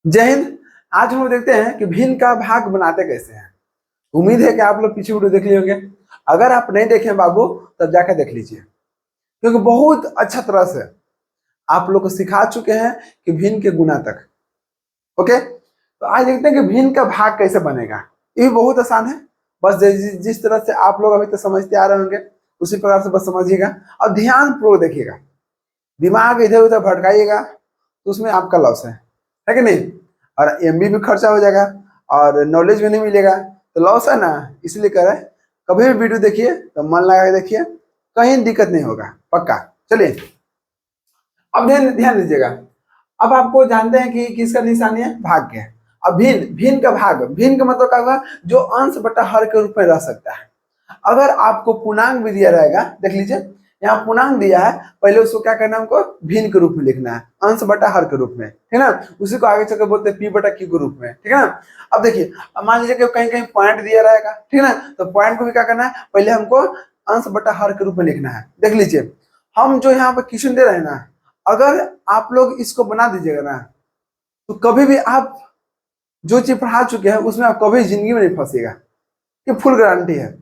जय हिंद। आज हम लोग देखते हैं कि भिन्न का भाग बनाते कैसे हैं। उम्मीद है कि आप लोग पीछे वीडियो देख लिए होंगे। अगर आप नहीं देखे हैं बाबू, तब जाकर देख लीजिए, क्योंकि बहुत अच्छा तरह से आप लोग को सिखा चुके हैं कि भिन्न के गुना तक। ओके, तो आज देखते हैं कि भिन्न का भाग कैसे बनेगा। ये भी बहुत आसान है। बस जिस तरह से आप लोग अभी तक समझते आ रहे होंगे, उसी प्रकार से बस समझिएगा। अब ध्यान पूर्वक देखिएगा, दिमाग इधर उधर भटकाइएगा तो उसमें आपका लॉस है कि नहीं। और एमबी भी खर्चा हो जाएगा और नॉलेज भी नहीं मिलेगा, तो लॉस है ना। इसलिए कह रहे हैं कभी भी वीडियो देखिए तो मन लगा के देखिए, कहीं दिक्कत नहीं होगा, पक्का। चलिए अब ध्यान ध्यान दीजिएगा। अब आपको जानते हैं कि किसका निशानी है, भाग के। अब भिन्न भिन्न का भाग, भिन्न का मतलब क्या होगा, जो अंश बटा हर के रूप में रह सकता है। अगर आपको पूर्णांक भी दिया रहेगा, देख लीजिए यहाँ पूर्णांक दिया है, पहले उसको क्या करना है, हमको भिन्न के रूप में लिखना है, अंश बटा हर के रूप में, ठीक है ना। उसी को आगे चलकर बोलते हैं पी बटा क्यू के रूप में, ठीक है ना। अब देखिए, अब मान लीजिए कि कहीं कहीं पॉइंट दिया रहेगा, ठीक है ना, तो पॉइंट को भी क्या करना है, पहले हमको अंश बटा हर के रूप में लिखना है। देख लीजिए, हम जो यहाँ पर क्वेश्चन दे रहे हैं ना, अगर आप लोग इसको बना दीजिएगा ना, तो कभी भी आप जो चीज पढ़ा चुके हैं उसमें आप कभी जिंदगी में नहीं फंसेगा, ये फुल गारंटी है।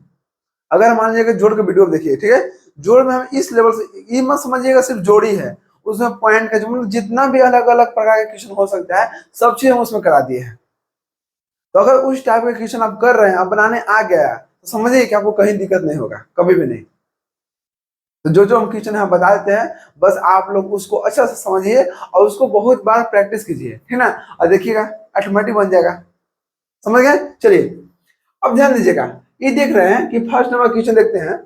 अगर मान लीजिए कि जोड़ के वीडियो देखिए, ठीक है, जोड़ में हम इस लेवल से, ये मत समझिएगा सिर्फ जोड़ी है, उसमें पॉइंट का मतलब जितना भी अलग अलग प्रकार के क्वेश्चन हो सकता है, सब चीज हम उसमें करा दिए हैं। तो अगर उस टाइप के क्वेश्चन आप कर रहे हैं, आप बनाने आ गया, तो समझिए कि आपको कहीं दिक्कत नहीं होगा, कभी भी नहीं। तो जो हम क्वेश्चन यहाँ बता देते हैं, बस आप लोग उसको अच्छा से समझिए और उसको बहुत बार प्रैक्टिस कीजिए, ठीक है ना, और देखिएगा ऑटोमेटिक बन जाएगा। समझ गए। चलिए अब ध्यान दीजिएगा, ये देख रहे हैं कि फर्स्ट नंबर क्वेश्चन देखते हैं।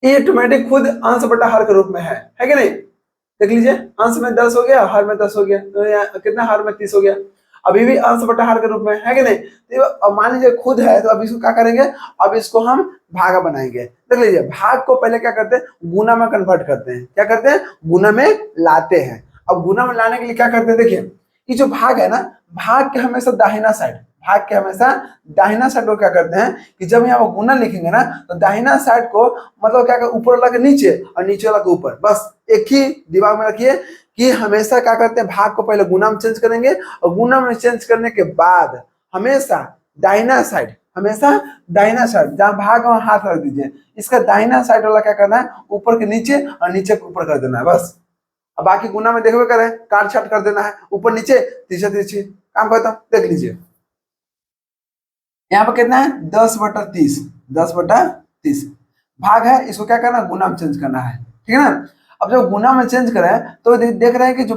ये ऑटोमेटिक खुद अंश बटा हर के रूप में है कि नहीं। देख लीजिए, अंश में 10 हो गया, हर में 10 हो गया, तो यहाँ कितना, हर में 30 हो गया। अभी भी अंश बटा हर के रूप में है कि नहीं। तो अब मान लीजिए खुद है, तो अब इसको क्या करेंगे, अब इसको हम भागा बनाएंगे। देख लीजिए, भाग को पहले क्या करते हैं, गुना में कन्वर्ट करते हैं। क्या करते हैं, गुना में लाते हैं। अब गुना में लाने के लिए क्या करते हैं, देखिए, ये जो भाग है ना, भाग के हमेशा दाहिना साइड, भाग के हमेशा दाहिना साइड को क्या करते हैं कि जब यहाँ पर गुना लिखेंगे ना, तो दाहिना साइड को मतलब क्या कर, ऊपर वाला के नीचे और नीचे वाला के ऊपर, बस एक ही दिमाग में रखिए कि हमेशा क्या करते हैं, भाग को पहले गुना में चेंज करेंगे और गुना में चेंज करने के बाद हमेशा दाहिना साइड, हमेशा दाहिना साइड, जहां भाग वहां हाथ रख दीजिए, इसका दाहिना साइड वाला क्या करना है, ऊपर के नीचे और नीचे के ऊपर कर देना है, बस। अब बाकी गुना में देखो करें, काट छाट कर देना है, ऊपर नीचे तीसरे तीसरे, काम करता हूँ। देख लीजिए यहाँ पर कितना है, 10/30, 10/30 भाग है, इसको क्या करना है, गुना में चेंज करना है, ठीक है ना। अब जब गुना में चेंज करें तो देख रहे हैं कि जो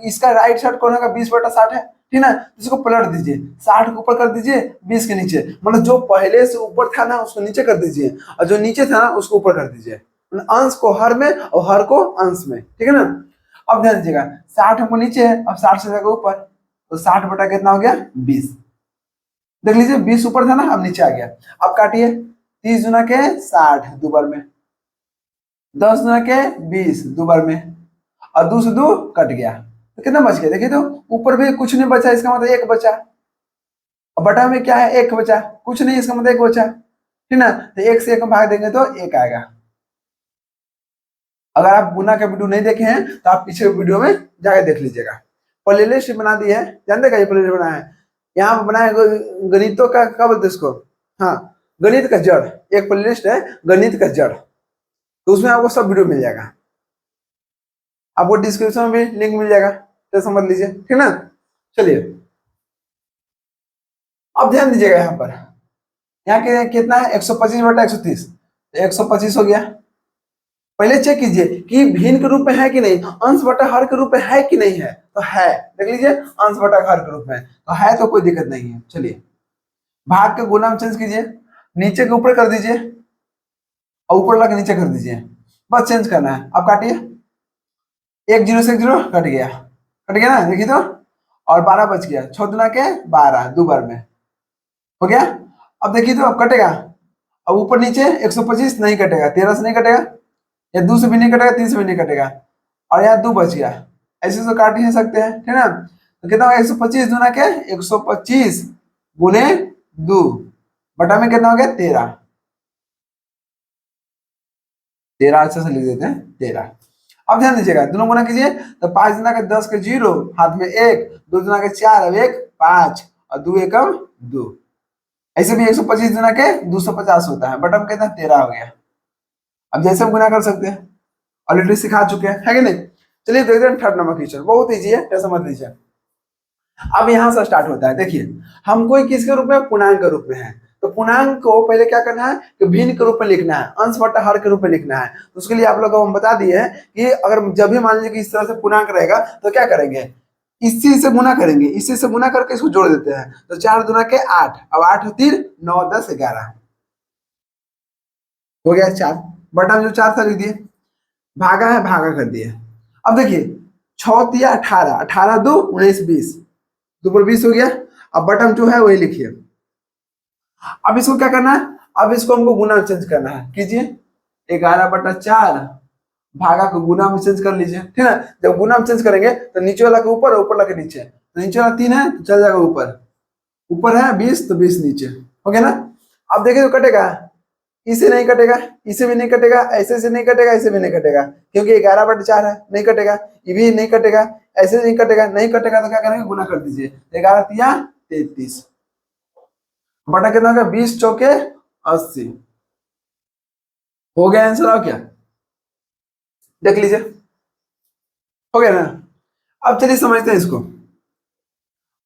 इसका राइट साइड कोने का 20/60 है, ठीक है ना। तो इसको पलट दीजिए, 60 को ऊपर कर दीजिए, 20 के नीचे, मतलब जो पहले से ऊपर था ना उसको नीचे कर दीजिए, और जो नीचे था ना उसको ऊपर कर दीजिए, अंश को हर में और हर को अंश में, ठीक है ना। अब ध्यान दीजिएगा, 60 हमको नीचे है, अब 60 से जाकर ऊपर, तो 60 बटा कितना हो गया, 20। देख लीजिए 20 ऊपर था ना, अब नीचे आ गया। अब काटिए, 30 गुना के 60 दो बार में, 10 गुना के 20 दो बार में, और 2 से 2 कट गया, तो कितना बच गया, देखिए तो ऊपर भी कुछ नहीं बचा, इसका मतलब एक बचा। और बटा में क्या है, एक बचा, कुछ नहीं, इसका मतलब एक बचा, ठीक ना। तो एक से एक भाग देंगे तो एक आएगा। अगर आप गुना का वीडियो नहीं देखे हैं तो आप पीछे वीडियो में जाकर देख लीजिएगा। प्लेलिस्ट बना दी है, जानते क्या ये प्लेलिस्ट बना है, यहाँ पर बनाया गणितों का, क्या बोलते इसको, हाँ, गणित का जड़, एक प्लेलिस्ट है गणित का जड़, तो उसमें आपको सब वीडियो मिल जाएगा। आपको डिस्क्रिप्शन में भी लिंक मिल जाएगा, तो समझ लीजिए, ठीक ना। चलिए अब ध्यान दीजिएगा, यहाँ पर यहाँ के कितना है, 125/130, तो 125 हो गया। पहले चेक कीजिए कि भिन्न के रूप में है कि नहीं, अंश बटा हर के रूप में है कि नहीं है, तो है, देख लीजिए अंश बटा हर के रूप में तो है, तो कोई दिक्कत नहीं है। चलिए भाग के गुना में चेंज कीजिए, नीचे के ऊपर कर दीजिए और ऊपर वाला के नीचे कर दीजिए, बस चेंज करना है। अब काटिए, 1 0 से 1 0 कट गया, कट गया ना, देखिए तो, और 12 बच गया, 6 दुना के 12 दो बार में हो गया। अब देखिए तो, अब कटेगा, अब ऊपर नीचे 125 नहीं कटेगा, 13 से नहीं कटेगा, या 2 से भी नहीं कटेगा, 3 से भी नहीं कटेगा, और यहाँ 2 बच गया, ऐसे तो काट ही नहीं सकते हैं, ठीक है ना। तो कितना होगा, 125 दुना के 125 गुने 2 बटा में कितना हो गया, 13, 13 अच्छे से लिख देते हैं, 13। अब ध्यान दीजिएगा, दोनों गुना कीजिए तो 5 दुना के 10 के 0, हाथ में 1, 2 दुना के 4, अब 1 5 और 2 एकम 2। ऐसे भी 125 दुना के 250 होता है, बट हम कहते हैं 13 हो गया। अब जैसे हम गुना कर सकते हैं, ऑलरेडी सिखा चुके हैं, है कि नहीं। चलिए देखते हैं थर्ड नंबर क्वेश्चन, बहुत इजी है, टेंशन मत लीजिए। अब यहां से स्टार्ट होता है, देखिए हम कोई किसके रूप में, पूर्णांक के रूप में है, तो पूर्णांक को पहले क्या करना है कि भिन्न के रूप में लिखना है, अंश बटा हर के रूप में लिखना है। तो उसके लिए आप लोगों को हम बता दिए हैं कि अगर जब भी मान लीजिए कि इस तरह से पूर्णांक रहेगा तो क्या करेंगे, इसी से गुना करेंगे, इसी से गुना करके इसको जोड़ देते हैं। तो 4 दुना के 8, अब 8 3 9 10 11 हो गया 4, बटा में जो 4 था लिख दिए, भागा है भागा कर दिए। अब देखिए 6 तिया 18, 18 2 19 20, 2 पर 20 हो गया। अब बटन जो है वही लिखिए। अब इसको क्या करना है, अब इसको हमको गुना में चेंज करना है, कीजिए 11/4 भागा को गुना में चेंज कर लीजिए, ठीक है। जब गुना में चेंज करेंगे तो नीचे वाला के ऊपर, ऊपर वाला के नीचे, तो नीचे वाला 3 है तो चल जाएगा ऊपर, ऊपर है 20 तो 20 नीचे हो गया ना। अब देखिए तो कटेगा, इसे नहीं कटेगा, इसे भी नहीं कटेगा, ऐसे से नहीं कटेगा, ऐसे भी नहीं कटेगा, क्योंकि 11/4 है, नहीं कटेगा, ये भी नहीं कटेगा, ऐसे नहीं कटेगा, नहीं कटेगा, तो क्या करेंगे गुना कर दीजिए, 11 तिया 33 बटा कितना होगा, 20 चौके 80 हो गया आंसर। और क्या देख लीजिए, हो गया ना। अब चलिए समझते हैं इसको।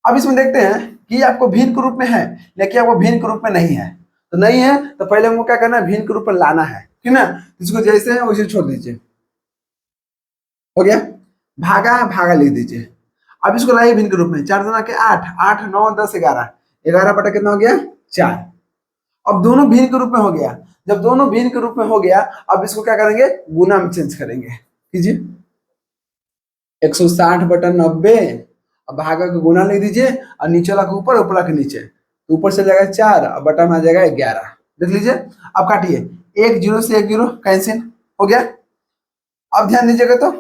अब इसमें देखते हैं कि आपको भिन्न के रूप में है, लेकिन आपको भिन्न के रूप में नहीं है, तो नहीं है तो पहले हमको क्या करना है, भिन्न के रूप में लाना है, ठीक ना। इसको जैसे है वैसे छोड़ दीजिए, हो गया। भागा है भागा लिख दीजिए। अब इसको लाइए भिन्न के रूप में, 4 दुना के 8, 8 9 10 11, 11 बटा कितना हो गया 4। अब दोनों भिन्न के रूप में हो गया, जब दोनों भिन्न के रूप में हो गया, अब इसको क्या करेंगे, गुना में चेंज करेंगे, कीजिए 160 बटा 90, अब भागा को गुना लिख दीजिए और नीचे वाला के ऊपर, ऊपर वाला के नीचे, तो ऊपर से जाएगा 4 और बटा में आ जाएगा 11, देख लीजिए। अब काटिए, 1 0 से 1 0 कैंसिल हो गया। अब ध्यान दीजिएगा तो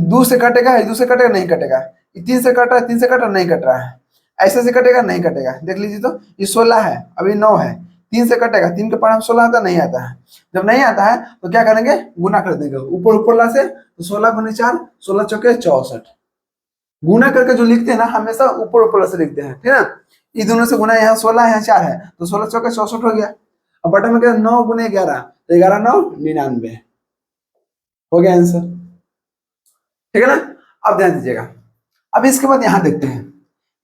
2 से कटेगा, 2 से कटेगा नहीं कटेगा, 3 से कट रहा है, 3 से कट रहा नहीं कट रहा है, ऐसे से कटेगा नहीं कटेगा, देख लीजिए तो ये 16 है, अभी 9 है, 3 से कटेगा, 3 के पार 16 आता नहीं आता है, जब नहीं आता है तो क्या करेंगे, गुना कर देंगे ऊपर ऊपर ला से, तो 16 गुने 4, 16 चौके 64, गुना करके जो लिखते हैं ना हमेशा ऊपर ऊपर से लिखते हैं, ठीक है ना। इस दोनों से गुना, यहाँ 16 यहाँ 4 है, तो 16 चौके 64 हो गया। अब बटन में क्या 9 गुने 11, तो 11 9 99 हो गया आंसर, ठीक है ना। अब ध्यान दीजिएगा, अब इसके बाद यहाँ देखते हैं,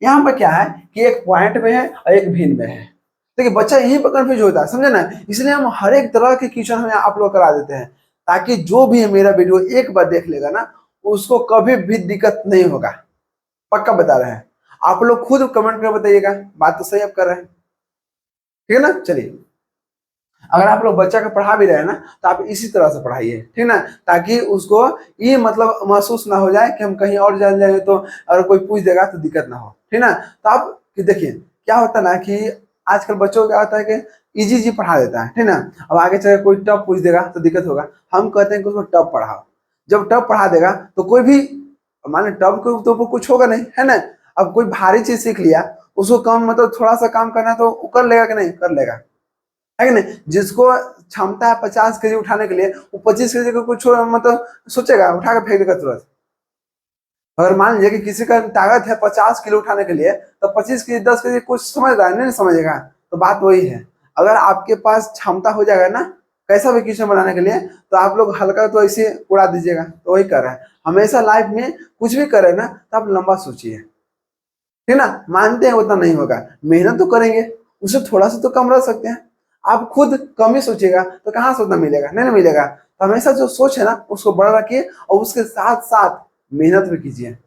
यहाँ पर क्या है कि एक पॉइंट में है और एक भिन्न में है। देखिए बच्चा यहीं पर कंफ्यूज होता है, समझे ना, इसलिए हम हर एक तरह के क्वेश्चन हमें आप लोग करा देते हैं, ताकि जो भी मेरा वीडियो एक बार देख लेगा ना, उसको कभी भी दिक्कत नहीं होगा, पक्का बता रहे हैं। आप लोग खुद कमेंट कर बताइएगा, बात तो सही आप कर रहे हैं, ठीक है ना। चलिए, अगर आप लोग बच्चा को पढ़ा भी रहे हैं ना, तो आप इसी तरह से पढ़ाइए, ठीक ना, ताकि उसको ये मतलब महसूस ना हो जाए कि हम कहीं और जान जाए, तो अगर कोई पूछ देगा तो दिक्कत ना हो, ठीक ना। तो आप देखिए क्या होता है ना कि आजकल बच्चों को क्या होता है कि इजी जी पढ़ा देता है, ठीक ना। अब आगे चल कोई टफ पूछ देगा तो दिक्कत होगा, हम कहते हैं कि उसको टफ पढ़ाओ। जब टफ पढ़ा देगा तो कोई भी, मान लो टफ को तो कुछ होगा नहीं, है ना। अब कोई भारी चीज सीख लिया, उसको कम मतलब थोड़ा सा काम करना है तो वो कर लेगा कि नहीं, कर लेगा, है कि नहीं। जिसको क्षमता है 50 केजी उठाने के लिए, वो 25 केजी को कुछ मतलब सोचेगा, उठा के फेंक देगा तुरंत। अगर मान लीजिए कि किसी का ताकत है 50 किलो उठाने के लिए, तो 25 केजी 10 केजी कुछ समझ रहा है, नहीं समझेगा। तो बात वही है, अगर आपके पास क्षमता हो जाएगा ना कैसा भी क्वेश्चन बनाने के लिए, तो आप लोग हल्का तो ऐसे उड़ा दीजिएगा, तो वही कर रहा है। हमेशा लाइफ में कुछ भी करें ना तो आप लंबा सोचिए, ठीक ना। मानते हैं उतना नहीं होगा, मेहनत तो करेंगे, उससे थोड़ा सा तो कम रह सकते हैं। आप खुद कम ही सोचिएगा तो कहाँ से उतना मिलेगा, नहीं ना मिलेगा। तो हमेशा जो सोच है ना उसको बड़ा रखिए, और उसके साथ साथ मेहनत भी कीजिए।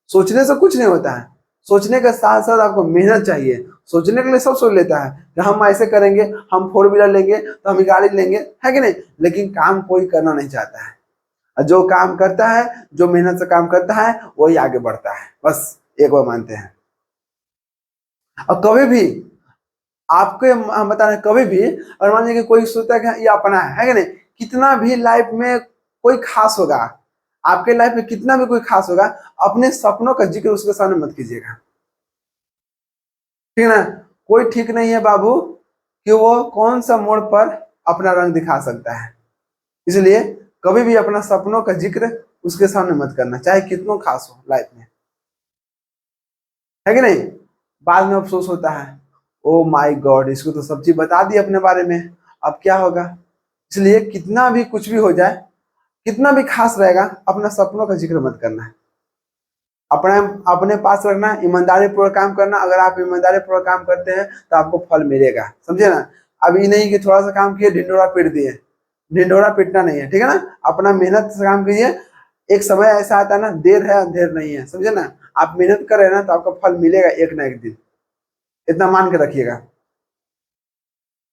सोचने से कुछ नहीं होता है, सोचने के साथ साथ आपको मेहनत चाहिए। सोचने के लिए सब सोच लेता है कि हम ऐसे करेंगे, हम 4 व्हीलर लेंगे तो हम गाड़ी लेंगे, है कि नहीं, लेकिन काम कोई करना नहीं चाहता है। और जो काम करता है, जो मेहनत से काम करता है, वही आगे बढ़ता है, बस एक बार मानते हैं। और कभी भी आपके हम बता रहे हैं, कभी भी और मान लीजिए कि कोई सोचता है कि ये अपना है कि नहीं, कितना भी लाइफ में कोई खास होगा, आपके लाइफ में कितना भी कोई खास होगा, अपने सपनों का जिक्र उसके सामने मत कीजिएगा, ठीक है ना। कोई ठीक नहीं है बाबू कि वो कौन सा मोड़ पर अपना रंग दिखा सकता है, इसलिए कभी भी अपना सपनों का जिक्र उसके सामने मत करना, चाहे कितना खास हो लाइफ में, है कि नहीं। बाद में अफसोस होता है, ओ माय गॉड, इसको तो सब चीज बता दी अपने बारे में, अब क्या होगा। इसलिए कितना भी कुछ भी हो जाए, कितना भी खास रहेगा, अपना सपनों का जिक्र मत करना है। अपने अपने पास रखना, ईमानदारी पूर्वक काम करना। अगर आप ईमानदारी पूर्वक काम करते हैं तो आपको फल मिलेगा, समझे ना। अभी नहीं कि थोड़ा सा काम किए ढिंडोरा पीट दिए, ढिंडोरा पीटना नहीं है, ठीक है ना। अपना मेहनत से काम कीजिए, एक समय ऐसा आता है ना, देर है अंधेर नहीं है, समझे ना। आप मेहनत कर रहे हैं ना तो आपका फल मिलेगा एक ना एक दिन, इतना मान के रखिएगा।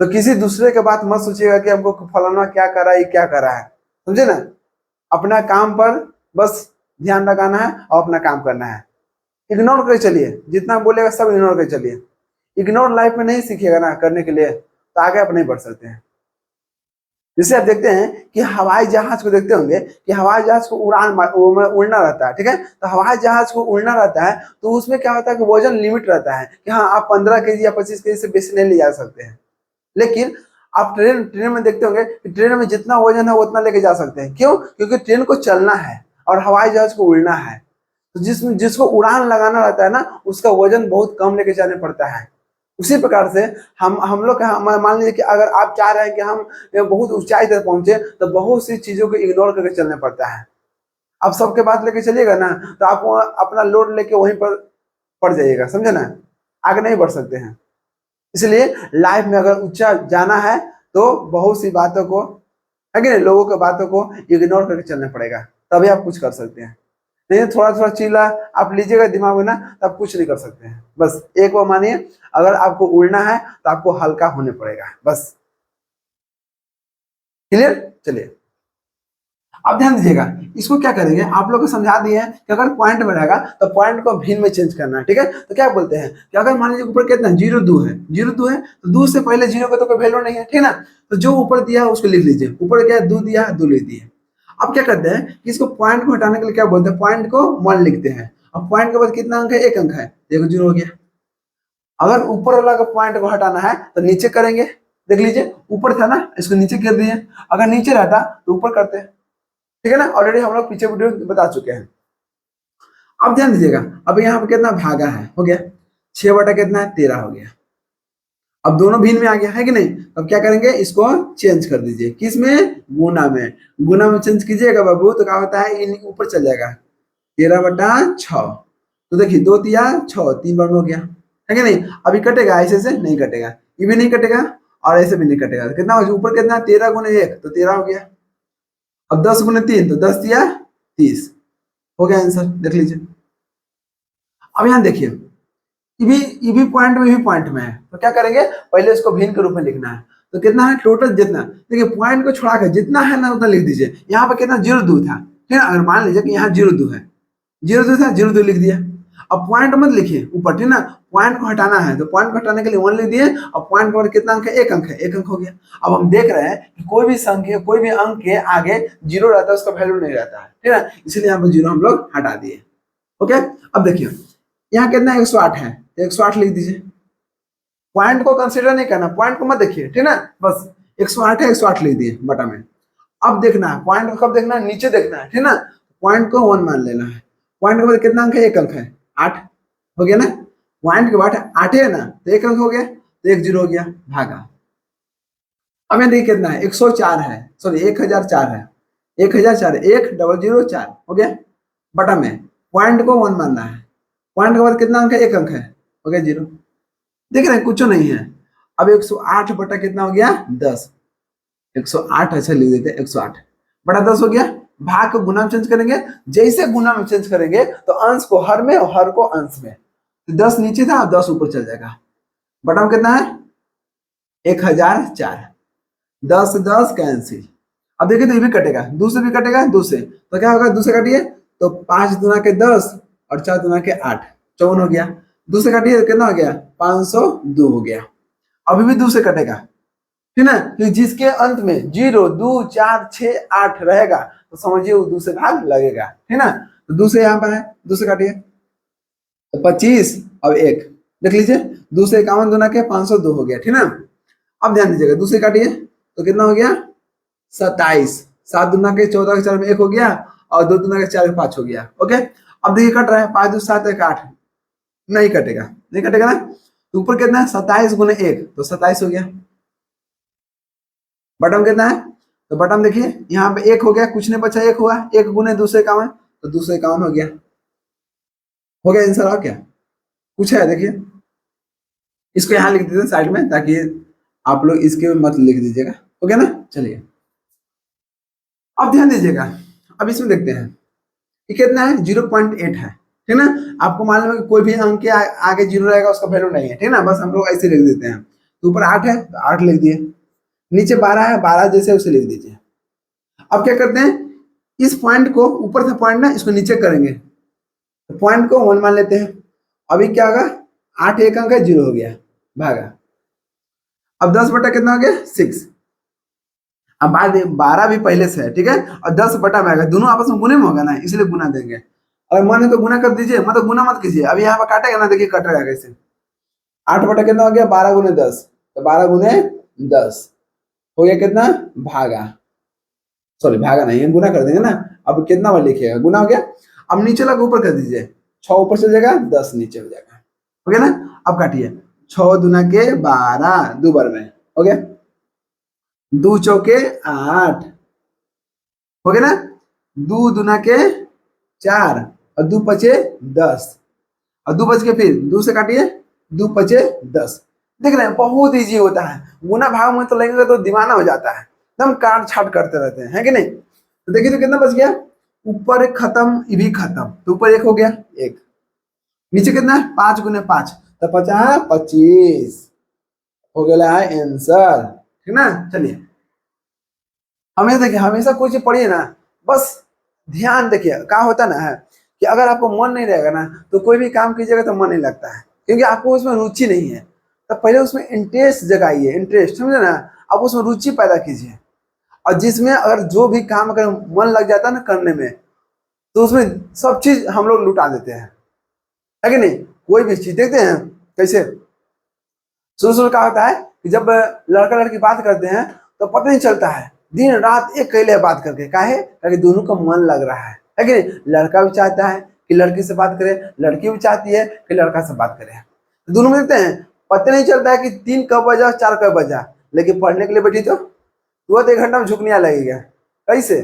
तो किसी दूसरे के बात मत सोचिएगा कि हमको फलाना क्या कर रहा है, ये क्या कर रहा है, समझे ना। अपना काम पर बस ध्यान लगाना है और अपना काम करना है। इग्नोर कर चलिए, जितना बोलेगा सब इग्नोर कर चलिए। इग्नोर लाइफ में नहीं सीखिएगा ना करने के लिए, तो आगे आप नहीं बढ़ सकते हैं। जैसे आप देखते हैं कि हवाई जहाज को देखते होंगे कि हवाई जहाज को उड़ना रहता है, ठीक है। तो हवाई जहाज को उड़ना रहता है तो उसमें क्या होता है कि वजन लिमिट रहता है कि हाँ आप 15 kg या 25 kg से बेसी नहीं ले जा सकते हैं। लेकिन आप ट्रेन ट्रेन में देखते होंगे कि ट्रेन में जितना वजन है वो उतना लेके जा सकते हैं। क्यों? क्योंकि ट्रेन को चलना है और हवाई जहाज को उड़ना है। तो जिसको उड़ान लगाना रहता है ना, उसका वजन बहुत कम लेके जाने पड़ता है। उसी प्रकार से हम लोग मान लीजिए कि अगर आप चाह रहे हैं कि हम बहुत ऊंचाई तक पहुंचे, तो बहुत सी चीजों को इग्नोर करके चलना पड़ता है। आप सबके बात लेके चलिएगा ना तो आप अपना लोड लेके वहीं पर पड़ जाइएगा, समझे ना, आगे नहीं बढ़ सकते हैं। इसलिए लाइफ में अगर ऊंचा जाना है तो बहुत सी बातों को, है कि नहीं, लोगों की बातों को इग्नोर करके चलना पड़ेगा, तभी आप कुछ कर सकते हैं। नहीं थोड़ा थोड़ा चीला आप लीजिएगा दिमाग में ना, तो आप कुछ नहीं कर सकते हैं। बस एक बार मानिए, अगर आपको उड़ना है तो आपको हल्का होने पड़ेगा, बस। क्लियर? चलिए अब ध्यान दीजिएगा, इसको क्या करेंगे, आप लोग को समझा दिए हैं कि अगर पॉइंट में रहेगा तो पॉइंट को भिन्न में चेंज करना है, ठीक है। तो क्या बोलते हैं कि अगर मान लीजिए ऊपर कितना 0 2 है, 0 2 है तो 2 से पहले 0 का तो कोई वैल्यू नहीं है, ठीक है ना। तो जो ऊपर दिया है उसको लिख लीजिए, ऊपर क्या है 2 दिया है, 2 लिख दिए। अब क्या करते हैं कि इसको पॉइंट को हटाने के लिए क्या बोलते हैं, पॉइंट को 1 लिखते हैं। अब पॉइंट के बाद कितना अंक है, 1 अंक है, देखो 0 हो गया। अगर ऊपर वाला का पॉइंट को हटाना है तो नीचे करेंगे, देख लीजिए ऊपर था ना, इसको नीचे कर दिए। अगर नीचे रहता तो ऊपर करते, ठीक है ना। ऑलरेडी हम लोग पीछे वीडियो बता चुके हैं। अब ध्यान दीजिएगा, अब यहाँ पे कितना भागा है, हो गया 6 बटा कितना है 13 हो गया। अब दोनों भिन्न में आ गया, है कि नहीं। अब क्या करेंगे, इसको चेंज कर दीजिए, किस में, गुना में। गुना में चेंज कीजिएगा बाबू तो क्या होता है, इन ऊपर चल जाएगा 13/6। तो देखिए 2 तिया 6, 3 बार में हो गया, है कि नहीं। अभी कटेगा, ऐसे से नहीं कटेगा, ये भी नहीं कटेगा और ऐसे भी नहीं कटेगा। तो कितना हो, ऊपर कितना 13 गुने 1 तो 13 हो गया। अब 10 गुने 3 तो 10 तिया 30 हो गया आंसर, देख लीजिए। अब यहाँ देखिए, ये भी पॉइंट में, भी पॉइंट में है, तो क्या करेंगे, पहले इसको भिन्न के रूप में लिखना है। तो कितना है टोटल, जितना देखिए पॉइंट को छोड़ा कर जितना है ना उतना लिख दीजिए। यहाँ पर कितना 0 2 था, ठीक है। अगर मान लीजिए कि यहाँ 0 2 है, 0 2 था, 0 2 लिख दिया। अब पॉइंट मत लिखिए ऊपर, ठीक ना। पॉइंट को हटाना है तो पॉइंट को हटाने के लिए 1 लिख दिए। अब पॉइंट पर कितना अंक है, 1 अंक है, 1 अंक हो गया। अब हम देख रहे हैं कि कोई भी संख्या, कोई भी अंक के आगे 0 रहता है, उसका वैल्यू नहीं रहता है, ठीक है। इसलिए यहाँ पर 0 हम लोग हटा दिए। ओके, अब देखिए यहाँ कितना 108 है, 108 लिख दीजिए। पॉइंट को कंसीडर नहीं करना, पॉइंट को मत देखिए, ठीक है ना। बस 108 है, 108 लिख दिए बटा में। अब देखना है पॉइंट को, कब देखना है, नीचे देखना है, ठीक ना। पॉइंट को 1 मान लेना है। पॉइंट के बाद कितना अंक है, 1 अंक है, 8 हो गया ना। पॉइंट के बाद 8 है ना, तो 1 अंक हो गया, तो 1 0 हो गया, भागा। अब यहाँ देखिए कितना है, 104 है, सॉरी 1004 है, 1004 1004 हो गया बटा में। पॉइंट को 1 मानना है। पॉइंट के बाद कितना अंक है, 1 अंक है, हो गया 0। देख रहे हैं कुछ नहीं है। अब 108 बटा कितना हो गया, 10। 108 अच्छा लिख देते हैं, 108 बटा 10 हो गया। भाग को गुना में चेंज करेंगे, जैसे गुना में चेंज करेंगे तो अंश को हर में और हर को अंश में। तो 10 नीचे था, 10 ऊपर चल जाएगा। बटा में कितना है, 1004। 10 से 10 कैंसिल। अब देखिए तो ये भी कटेगा, 2 से भी कटेगा, 2 से तो क्या होगा, 2 से काटिए तो 5 दूना के 10 और 4 दूना के 8, 54 हो गया। 2 से काटिए तो कितना हो गया, 502 हो गया। अभी भी 2 से कटेगा, ठीक ना। तो जिसके अंत में 0 2 4 6 8 रहेगा तो समझिए वो 2 से भाग लगेगा, ठीक ना। तो 2 से यहाँ पर है, 2 से काटिए तो 25 और 1 देख लीजिए, 2 से 51 दूना के 502 हो गया, ठीक ना। अब ध्यान दीजिएगा, 2 से काटिए तो कितना हो गया, 27 7 दूना के 14 के 4 में 1 हो गया, और 2 दूना के 4 में 5 हो गया। ओके, अब देखिए कट रहा है, 5 2 7 1 8, नहीं कटेगा, नहीं कटेगा ना। तो ऊपर कितना है 27 गुने 1, तो 27 हो गया। बटन कितना है, तो बटन देखिए यहाँ पे 1 हो गया, कुछ नहीं बचा, 1 हुआ, 1 गुने 251, तो 251 हो गया। हो गया आंसर, और क्या कुछ है देखिए। इसको यहाँ लिख देते हैं साइड में, ताकि आप लोग इसके मत लिख दीजिएगा। हो गया ना, चलिए अब ध्यान दीजिएगा। अब इसमें देखते हैं ये कितना है, 0.8 है, ठीक ना। आपको मालूम है कि कोई भी अंक के आगे 0 रहेगा उसका वैल्यू नहीं है, ठीक ना, बस हम लोग ऐसे लिख देते हैं। तो ऊपर 8 है तो 8 लिख दिए, नीचे 12 है, 12 जैसे उसे लिख दीजिए। अब क्या करते हैं, इस पॉइंट को, ऊपर था पॉइंट ना, इसको नीचे करेंगे, तो पॉइंट को 1 मान लेते हैं। अभी क्या होगा, 8 एक अंक है, 0 हो गया, भागा। अब 10 बटा कितना हो गया, 6। अब बाद 12 भी पहले से है, ठीक है, और 10 बटा में आएगा, दोनों आपस में गुने में होगा ना, इसलिए गुना देंगे। अगर मन है तो गुना कर दीजिए, मतलब गुना मत कीजिए। अभी यहाँ पर काटेगा ना, देखिए कटेगा कैसे। 8 बटा कितना हो गया, 12 गुने 10, तो 12 गुने 10 हो गया कितना, भागा, सॉरी भागा नहीं है, गुना कर देंगे ना। अब कितना बार लिखिएगा, गुना हो गया। अब नीचे लगा ऊपर कर दीजिए, 6 ऊपर चल जाएगा, 10 नीचे हो जाएगा। हो गया ना, अब काटिए, 6 दूना के 12, दो बार में हो गया, 2 चौके 8, हो गया ना, 2 दूना के 4, और 2 पचे 10, और 2 बच के फिर 2 से काटिए, 2 पचे 10। देख रहे हैं, बहुत इजी होता है। गुना भाग में तो लगेगा तो दीवाना हो जाता है, एकदम काट छाट करते रहते हैं, है कि नहीं। तो देखिए तो कितना बच गया, ऊपर एक खत्म, ये भी खत्म, तो ऊपर 1 हो गया, 1, नीचे कितना है 5 गुने 5, तो 50 25 हो गया है आंसर, ठीक ना। चलिए हमें देखिए, हमेशा कोई चीज पढ़िए ना, बस ध्यान देखिए क्या होता ना है कि अगर आपको मन नहीं रहेगा ना, तो कोई भी काम कीजिएगा तो मन नहीं लगता है, क्योंकि आपको उसमें रुचि नहीं है। तो पहले उसमें इंटरेस्ट जगाइए, इंटरेस्ट, समझे ना, आप उसमें रुचि पैदा कीजिए। और जिसमें अगर जो भी काम अगर मन लग जाता है ना करने में, तो उसमें सब चीज हम लोग लुटा देते हैं, है कि नहीं। कोई भी चीज देखते हैं कैसे, शुरू शुरू क्या होता है कि जब लड़का लड़की बात करते हैं तो पता नहीं चलता है, दिन रात एक कैले बात करके, काहे, ताकि दोनों का मन लग रहा है कि नहीं। लड़का भी चाहता है कि लड़की से बात करे, लड़की भी चाहती है कि लड़का से बात करे, तो दोनों में देखते हैं, पता नहीं चलता है कि 3 कब बजा 4 कब बजा, लेकिन पढ़ने के लिए बैठी तो तुरंत 1 घंटा में झुकनिया लगेगा। कैसे,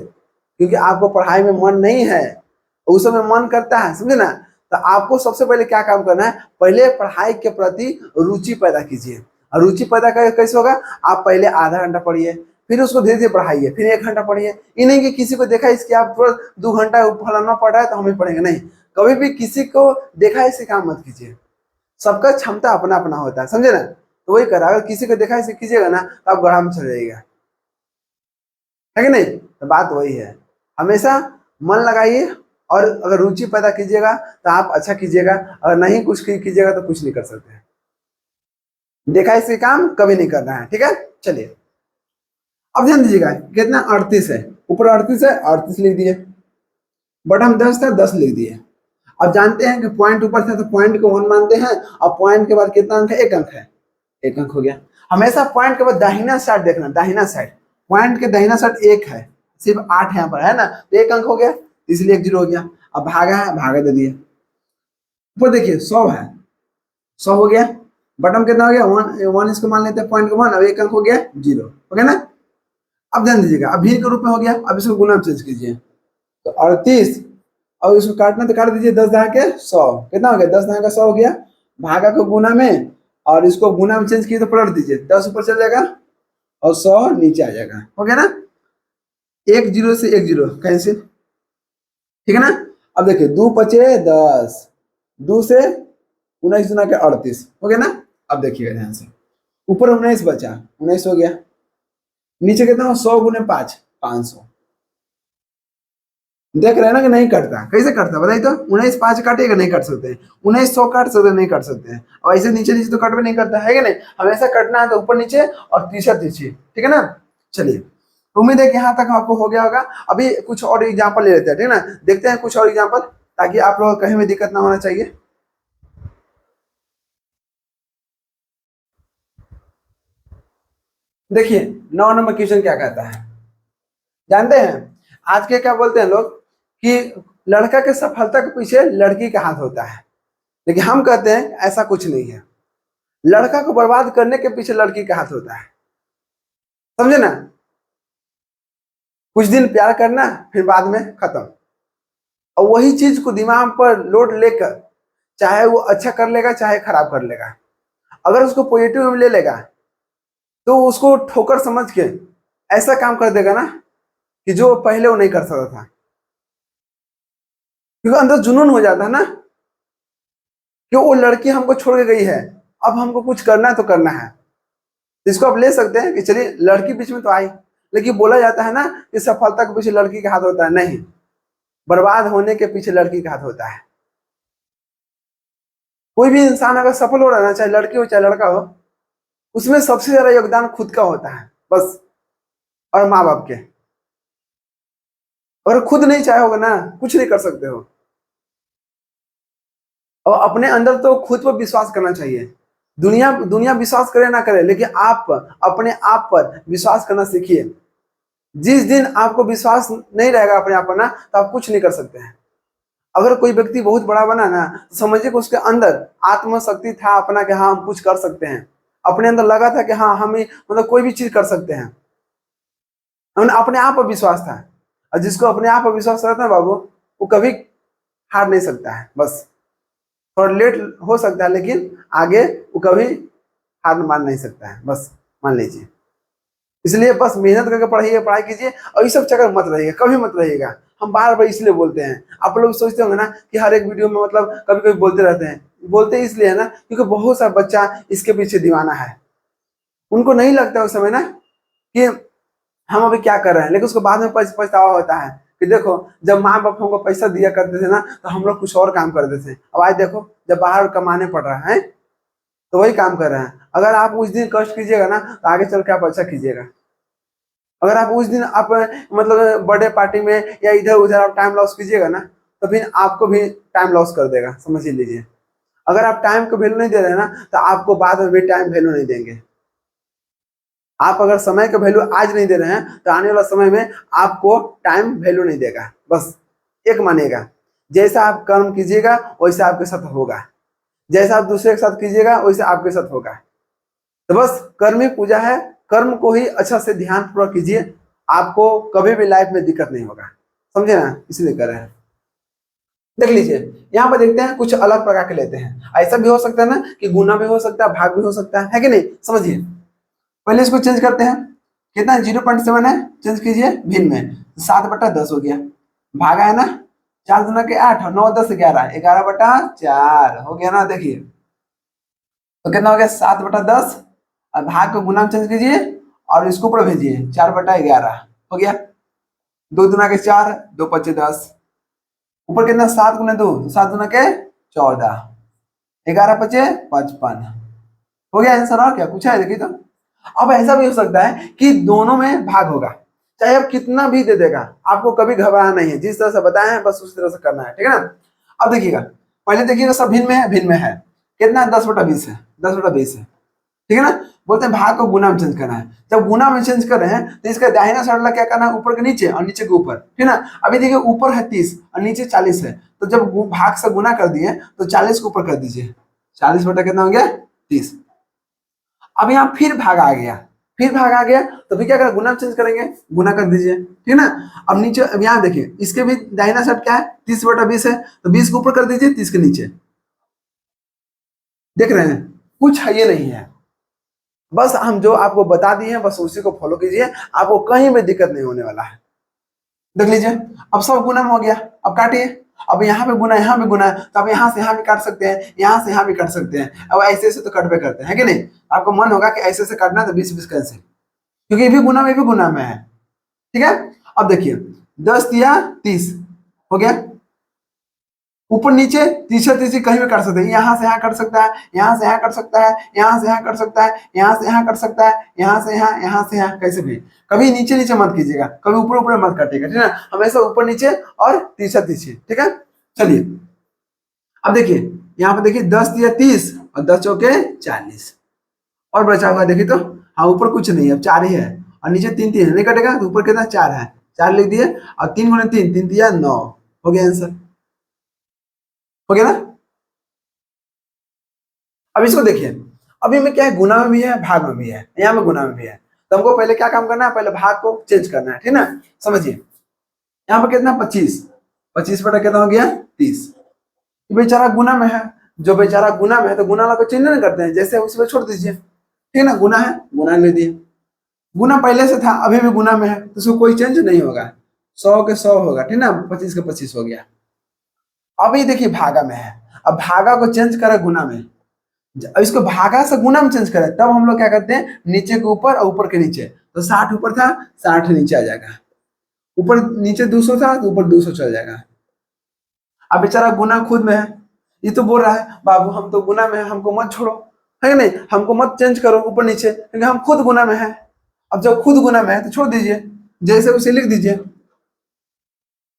क्योंकि आपको पढ़ाई में मन नहीं है, उस समय मन करता है, समझे ना। तो आपको सबसे पहले क्या काम करना है, पहले पढ़ाई के प्रति रुचि पैदा कीजिए। और रुचि पैदा कर कैसे होगा, आप पहले आधा घंटा पढ़िए, फिर उसको धीरे धीरे पढ़ाइए, फिर 1 घंटा पढ़िए। ये नहीं कि किसी को देखा इसके आप तुरंत 2 घंटा फलाना पढ़ रहा है तो हम भी पढ़ेंगे, नहीं। कभी भी किसी को देखा इसे काम मत कीजिए, सबका क्षमता अपना अपना होता है, समझे ना। तो वही करा, अगर किसी को देखा इसे कीजिएगा ना, तो आप गढ़ा में चल जाइएगा, है कि नहीं। तो बात वही है, हमेशा मन लगाइए, और अगर रुचि पैदा कीजिएगा तो आप अच्छा कीजिएगा, अगर नहीं कुछ कीजिएगा तो कुछ नहीं कर सकते। देखा इसके काम कभी नहीं करना है, ठीक है। चलिए अब ध्यान दीजिएगा, कितना 38 है, ऊपर 38 है, 38 लिख दिए, बटन 10 था, 10 लिख दिए। अब जानते हैं कि पॉइंट ऊपर था तो पॉइंट को 1 मानते हैं, और पॉइंट के बाद कितना अंक है, 1 अंक है, 1 अंक हो गया। हमेशा पॉइंट के बाद दाहिना साइड देखना, दाहिना साइड, पॉइंट के दाहिना साइड 1 है, सिर्फ 8 यहाँ पर है ना, तो 1 अंक हो गया, इसलिए 1 0 हो गया। अब भागा है, भागा दे दिए। ऊपर देखिए 100 है, 100 हो गया, बटन कितना हो गया 1, इसको मान लेते हैं पॉइंट को 1, अब 1 अंक हो गया, 0 हो गया ना। अब ध्यान दीजिएगा, अब भी के रूप में हो गया, अब इसको गुना में चेंज कीजिए, तो 38, और इसको काटना तो काट दीजिए, 10 दहा के 100, कितना हो गया, 10 दहा का 100 हो गया, भागा को गुना में, और इसको गुना में चेंज किए तो पलट दीजिए, 10 ऊपर चल जाएगा और 100 नीचे आ जाएगा, हो गया ना। 1 0 से 1 0 कैंसिल, ठीक है ना। अब देखिए 2 पचे 10, 2 से 19 दुना के 38, हो गया ना। अब देखिएगा ध्यान से, ऊपर 19 बचा, 19 हो गया, नीचे कितना 100 गुने 5, 500। देख रहे हैं ना कि नहीं कटता, कैसे कटता बताइए तो, 19 5 काटेगा नहीं कट सकते, 19 100 काट सकते नहीं कट सकते हैं, और ऐसे नीचे नीचे तो कट भी नहीं करता है कि नहीं। हमेशा कटना है तो ऊपर नीचे और तीसरा तीसरी, ठीक है ना। चलिए उम्मीद है कि यहाँ तक आपको हो गया होगा। अभी कुछ और एग्जाम्पल ले लेते हैं, ठीक है ना, देखते हैं कुछ और एग्जाम्पल, ताकि आप लोग कहीं भी दिक्कत ना होना चाहिए। देखिए 9 नंबर क्वेश्चन क्या कहता है, जानते हैं आज के क्या बोलते हैं लोग कि लड़का के सफलता के पीछे लड़की का हाथ होता है, लेकिन हम कहते हैं ऐसा कुछ नहीं है। लड़का को बर्बाद करने के पीछे लड़की का हाथ होता है, समझे ना। कुछ दिन प्यार करना, फिर बाद में खत्म। और वही चीज को दिमाग पर लोड लेकर चाहे वो अच्छा कर लेगा चाहे खराब कर लेगा, अगर उसको पॉजिटिव में ले लेगा तो उसको ठोकर समझ के ऐसा काम कर देगा ना कि जो पहले वो नहीं कर सकता था, क्योंकि अंदर जुनून हो जाता है ना कि वो लड़की हमको छोड़ के गई है, अब हमको कुछ करना है तो करना है। इसको आप ले सकते हैं कि चलिए लड़की बीच में तो आई, लेकिन बोला जाता है ना कि सफलता के पीछे लड़की का हाथ होता है, नहीं, बर्बाद होने के पीछे लड़की का हाथ होता है। कोई भी इंसान अगर सफल हो रहा है ना, चाहे लड़की हो चाहे लड़का हो, उसमें सबसे ज्यादा योगदान खुद का होता है बस, और माँ बाप के। अगर खुद नहीं चाहे होगा ना, कुछ नहीं कर सकते हो। और अपने अंदर तो खुद पर विश्वास करना चाहिए। दुनिया दुनिया विश्वास करे ना करे, लेकिन आप अपने आप पर विश्वास करना सीखिए। जिस दिन आपको विश्वास नहीं रहेगा अपने आप पर ना, तो आप कुछ नहीं कर सकते हैं। अगर कोई व्यक्ति बहुत बड़ा बना ना, तो समझिए कि उसके अंदर आत्मशक्ति था अपना कि हाँ हम कुछ कर सकते हैं। अपने अंदर लगा था कि हाँ हम मतलब कोई भी चीज कर सकते हैं। अपने आप पर विश्वास था, और जिसको अपने आप पर विश्वास रहता है बाबू, वो कभी हार नहीं सकता है। बस थोड़ा लेट हो सकता है, लेकिन आगे वो कभी हार मान नहीं सकता है, बस मान लीजिए। इसलिए बस मेहनत करके पढ़ाइए, पढ़ाई कीजिए, और ये सब चक्कर मत रहिएगा, कभी मत रहिएगा। हम बार बार इसलिए बोलते हैं, आप लोग सोचते होंगे ना कि हर एक वीडियो में मतलब कभी कभी बोलते रहते हैं। बोलते इसलिए है ना क्योंकि बहुत सारा बच्चा इसके पीछे दीवाना है। उनको नहीं लगता उस समय ना कि हम अभी क्या कर रहे हैं, लेकिन उसको बाद में पछतावा होता है कि देखो जब माँ बाप हमको पैसा दिया करते थे ना, तो हम लोग कुछ और काम करते थे। अब आज देखो जब बाहर कमाने पड़ रहा है तो वही काम कर रहे हैं। अगर आप उस दिन कष्ट कीजिएगा ना, तो आगे चल के आप अच्छा कीजिएगा। अगर आप उस दिन आप मतलब बर्थडे पार्टी में या इधर उधर आप टाइम लॉस कीजिएगा ना, तो फिर आपको भी टाइम लॉस कर देगा, समझ लीजिए। अगर आप टाइम को वैल्यू नहीं दे रहे हैं ना, तो आपको बाद में भी टाइम वैल्यू नहीं देंगे। आप अगर समय का वैल्यू आज नहीं दे रहे हैं, तो आने वाला समय में आपको टाइम वैल्यू नहीं देगा। बस एक मानिएगा, जैसा आप कर्म कीजिएगा वैसा आपके साथ होगा, जैसा आप दूसरे के साथ कीजिएगा वैसा आपके साथ होगा। तो बस कर्म ही पूजा है, कर्म को ही अच्छा से ध्यान पूर्वक कीजिए, आपको कभी भी लाइफ में दिक्कत नहीं होगा, समझे ना, इसलिए कर रहे हैं। देख लीजिए यहाँ पर देखते हैं, कुछ अलग प्रकार के लेते हैं। ऐसा भी हो सकता है ना कि गुना भी हो सकता है, भाग भी हो सकता है कि नहीं, समझिए। पहले इसको चेंज करते हैं, कितना 0.7 है, चेंज कीजिए भिन्न में, 7/10 हो गया। भागा है ना, 4×8 और 9×10 11, 11/4 हो गया ना। देखिए तो कितना हो गया, 7/10, और भाग को गुना में चेंज कीजिए और इसको ऊपर भेजिए, 4/11 हो गया। 2×4, 2×5=10, ऊपर कितना 7×2, 7×2=14, 11×5=55 हो गया आंसर। और क्या पूछा है देखिए तो। अब ऐसा भी हो सकता है कि दोनों में भाग होगा, चाहे आप कितना भी दे देगा, आपको कभी घबराना नहीं है, जिस तरह से बताए हैं बस उस तरह से करना है, ठीक है ना। अब देखिएगा, पहले देखिएगा सब भिन्न में है, भिन्न में है कितना, 10/20 है, 10/20 है, ठीक है ना। बोलते हैं भाग को गुना में चेंज करना है। जब गुना में चेंज कर रहे हैं तो इसका दाहिना साइड वाला क्या करना है, ऊपर के नीचे और नीचे के ऊपर, ठीक है ना। अभी देखिए ऊपर है 30 और नीचे 40 है, तो जब भाग से गुना कर दिए तो 40 को ऊपर कर दीजिए, 40 बटा कितना हो गया, 30। अब यहाँ फिर भाग आ गया, फिर भाग आ गया, तो फिर क्या करें, गुना चेंज करेंगे, गुना कर दीजिए, ठीक है ना। अब नीचे, अब यहाँ देखिए इसके भी दाहिना साइड क्या है, 30/20 है, तो 20 को ऊपर कर दीजिए, 30 के नीचे। देख रहे हैं, कुछ है ये नहीं है, बस हम जो आपको बता दिए हैं बस उसी को फॉलो कीजिए, आपको कहीं भी दिक्कत नहीं होने वाला है। देख लीजिए अब सब गुना में हो गया, अब काटिए। अब यहाँ पे गुना, यहाँ पे गुना है, तो अब यहाँ से यहाँ भी काट सकते हैं, यहाँ से यहाँ भी काट सकते हैं। अब ऐसे ऐसे तो कट पे करते हैं कि नहीं, आपको मन होगा कि ऐसे ऐसे काटना है, तो 20-20 कैंसिल, क्योंकि ये भी गुना में भी गुना में है, ठीक है। अब देखिए 10×30 हो गया, ऊपर नीचे तीसरा तीसरी कहीं भी कर सकते हैं, यहाँ से यहाँ कर सकता है, यहाँ से यहाँ कर सकता है, यहाँ से यहाँ कर सकता है, यहाँ से यहाँ कर सकता है, यहाँ से यहाँ, यहाँ से यहाँ, कैसे भी। कभी नीचे नीचे मत कीजिएगा, कभी ऊपर ऊपर मत काटिएगा, ठीक है ना, हमेशा ऊपर नीचे और तीसरा तीसरी, ठीक है। चलिए अब देखिए यहाँ पे देखिए 10×30 और 10×4=40, और बचा हुआ देखिए तो, हाँ ऊपर कुछ नहीं है, अब 4 ही है, और नीचे 3 3 है, नहीं कटेगा, तो ऊपर कितना 4 है, 4 लिख दिए और 3 गुणे 3, 3 दिया 9, हो गया आंसर, हो गया ना। अब इसको देखिए, अभी में क्या है, गुना में भी है भाग में भी है, यहाँ में गुना में भी है, तो हमको पहले क्या काम करना है, पहले भाग को चेंज करना है, ठीक ना। समझिए यहाँ पर कितना 25, 25 बटा कितना हो गया 30, बेचारा गुना में है, जो बेचारा गुना में है तो गुना वाला को चेंज नहीं करते हैं, जैसे उसी पे छोड़ दीजिए, ठीक है ना। गुना है, गुना ले दिए, गुना पहले से था अभी भी गुना में है तो उसको कोई चेंज नहीं होगा, 100 के 100 होगा, ठीक ना, 25 के 25 हो गया। अभी देखिए भागा में है, अब भागा को चेंज करे गुना में, अब इसको भागा से गुना में चेंज करें तब हम लोग क्या करते हैं, नीचे के ऊपर और ऊपर के नीचे, तो 60 ऊपर था 60 नीचे आ जाएगा, ऊपर नीचे 200 था तो ऊपर 200 चल जाएगा। अब बेचारा गुना खुद में है, ये तो बोल रहा है बाबू हम तो गुना में है, हमको मत छोड़ो, है कि नहीं, हमको मत चेंज करो ऊपर नीचे, क्योंकि हम खुद गुना में है। अब जब खुद गुना में है तो छोड़ दीजिए, जैसे उसे लिख दीजिए।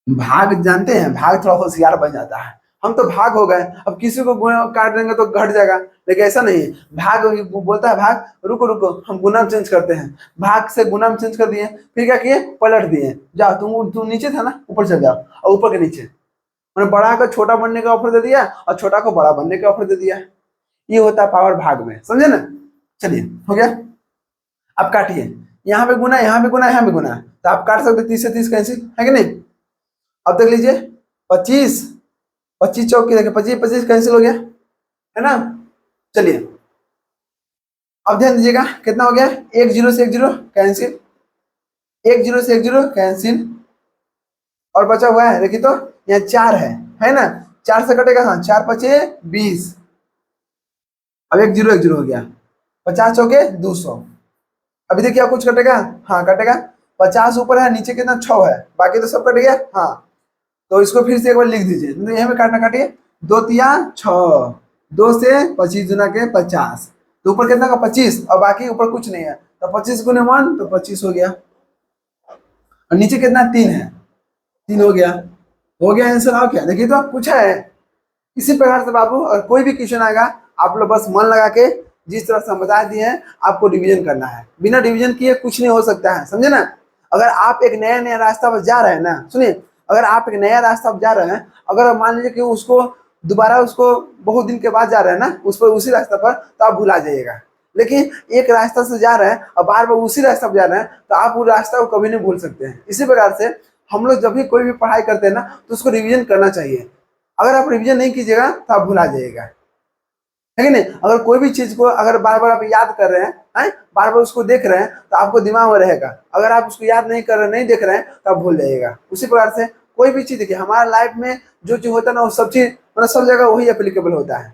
भाग जानते हैं, भाग थोड़ा होशियार बन जाता है, हम तो भाग हो गए, अब किसी को गुना काट देंगे तो घट जाएगा, लेकिन ऐसा नहीं है, भाग बोलता है भाग रुको रुको हम गुना में चेंज करते हैं, भाग से गुना में चेंज कर दिए, फिर क्या किए पलट दिए, जाओ तुम नीचे था ना ऊपर चल जाओ, और ऊपर के नीचे, मैंने बड़ा को छोटा बनने का ऑफर दे दिया और छोटा को बड़ा बनने का ऑफर दे दिया, ये होता है पावर भाग में, समझे ना। चलिए हो गया, अब काटिए, यहाँ पे गुना यहाँ पे गुना यहाँ पे गुना, तो आप काट सकते 30 से 30 कैंसिल, है कि नहीं। अब देख लीजिए 25, 25 चौक की देखिए 25 25 कैंसिल हो गया, है ना। चलिए अब ध्यान दीजिएगा कितना हो गया, 1 0 से 1 0 कैंसिल, 1 0 से 1 0 कैंसिल, और बचा हुआ है देखिए तो यहाँ 4 है ना, 4 से कटेगा, हाँ 4 5 20, अब 1 0 1 0 हो गया, 50 चौके 200, अभी देखिए अब कुछ कटेगा, हाँ कटेगा, 50 ऊपर है नीचे कितना 6 है, बाकी तो सब कट गया, हाँ तो इसको फिर से एक बार लिख दीजिए, तो यहाँ पे काटना काटिए, 2 तिया 6, 2 से 25 गुना के 50, तो ऊपर कितना का 25 और बाकी ऊपर कुछ नहीं है, तो 25 गुने 1 तो 25 हो गया, और नीचे कितना 3 है, 3 हो गया आंसर। और क्या देखिए तो पूछा है, इसी प्रकार से बाबू और कोई भी क्वेश्चन आएगा आप लोग बस मन लगा के जिस तरह से हम बता दिए हैं आपको डिवीजन करना है, बिना डिवीजन किए कुछ नहीं हो सकता है, समझे ना। अगर आप एक नया नया रास्ता पर जा रहे हैं ना, सुनिए, अगर आप एक नया रास्ता पर जा रहे हैं, अगर मान लीजिए कि उसको दोबारा उसको बहुत दिन के बाद जा रहे हैं ना उस पर उसी रास्ता पर, तो आप भुला जाइएगा, लेकिन एक रास्ता से जा रहे हैं और बार बार उसी रास्ता पर जा रहे हैं तो आप उस रास्ता को कभी नहीं भूल सकते हैं। इसी प्रकार से हम लोग जब भी कोई भी पढ़ाई करते हैं ना तो उसको रिवीजन करना चाहिए, अगर आप रिवीजन नहीं कीजिएगा तो आप भुला जाइएगा, है कि नहीं। अगर कोई भी चीज को अगर बार बार आप याद कर रहे हैं, बार बार उसको देख रहे हैं तो आपको दिमाग में रहेगा, अगर आप उसको याद नहीं कर रहे नहीं देख रहे हैं तो आप भूल जाइएगा। उसी प्रकार से कोई भी चीज देखिए हमारा लाइफ में जो चीज होता है ना वो सब चीज मतलब सब जगह वही एप्लीकेबल होता है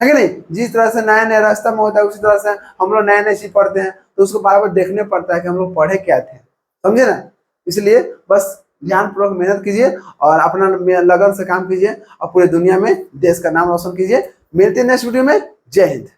कि नहीं। जिस तरह से नया नया रास्ता में होता है उसी तरह से हम लोग नए नए चीज पढ़ते हैं तो उसको बार बार देखने पड़ता है कि हम लोग पढ़े क्या थे, समझे ना। इसलिए बस ध्यानपूर्वक मेहनत कीजिए और अपना लगन से काम कीजिए और पूरे दुनिया में देश का नाम रोशन कीजिए। मिलते हैं नेक्स्ट वीडियो में, जय हिंद।